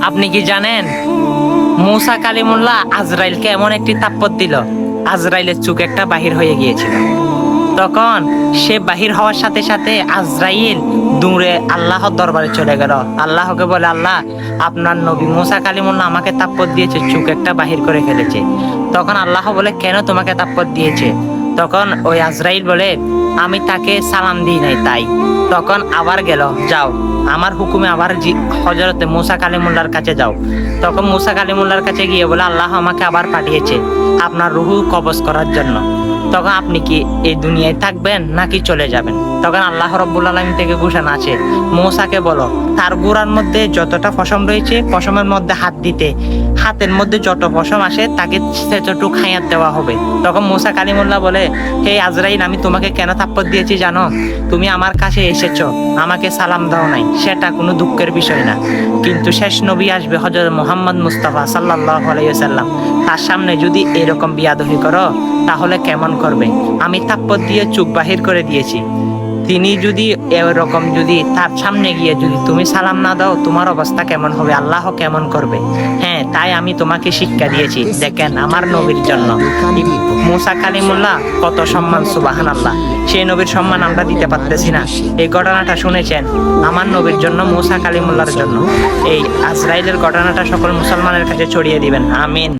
আপনি কি জানেন মুসা কালিমুল্লাহ আজরাইলকে এমন একটি থাপ্পড় দিল, আজরাইলের চোখ একটা বাহির হয়ে গিয়েছিল। তখন সে বাহির হওয়ার সাথে সাথে আজরাইল দূরে আল্লাহর দরবারে চলে গেল। আল্লাহকে বলে, আল্লাহ, আপনার নবী মুসা কালিমুল্লাহ আমাকে থাপ্পড় দিয়েছে, চোখ একটা বাহির করে ফেলেছে। তখন আল্লাহ বলে, কেন তোমাকে থাপ্পড় দিয়েছে? তখন ওই আজরাইল বলে, আমি তাকে সালাম দিই নাই তাই। তখন আবার গেল, যাও আমার হুকুমে আবার হযরতে মুসা কালিমুল্লাহর কাছে যাও। তখন মুসা কালিমুল্লাহর কাছে গিয়ে বলে, আল্লাহ আমাকে আবার পাঠিয়েছে আপনার রুহু কবজ করার জন্য। তখন আপনি কি এই দুনিয়ায় থাকবেন নাকি চলে যাবেন? তখন আল্লাহ রাব্বুল আলামিন থেকে ঘোষণা আছে, মূসাকে বলো তার গোড়ার মধ্যে যতটা পশম রয়েছে পশমের মধ্যে হাত দিতে, হাতের মধ্যে যত পশম আসে তাকে সেতটুক হায়াত দেওয়া হবে। তখন মূসা কালিমুল্লাহ বলে, হে আজরাইল, আমি তোমাকে কেন থাপ্পড় দিয়েছি জানো? তুমি আমার কাছে এসেছো, আমাকে সালাম দাও নাই, সেটা কোনো দুঃখের বিষয় না। কিন্তু শেষ নবী আসবে হযরত মুহাম্মদ মুস্তাফা সাল্লাল্লাহু আলাইহি ওয়াসাল্লাম, তার সামনে যদি এরকম বিয়াদবি করো তাহলে কেমন করবে? আমি থাপ্পড় দিয়ে চোখ বাহির করে দিয়েছি, তিনি যদি এরকম যদি তার সামনে গিয়ে যদি তুমি সালাম না দাও, তোমার অবস্থা কেমন হবে? আল্লাহ কেমন করবে? হ্যাঁ, তাই আমি তোমাকে শিক্ষা দিয়েছি। দেখেন আমার নবীর জন্য মুসা কালিমুল্লাহ কত সম্মান, সুবহানাল্লাহ। সেই নবীর সম্মান আমরা দিতে পারতেছি না। এই ঘটনাটা শুনেছেন আমার নবীর জন্য, মুসা কালিমুল্লাহর জন্য। এই আজরাইলের ঘটনাটা সকল মুসলমানের কাছে ছড়িয়ে দিবেন, আমিন।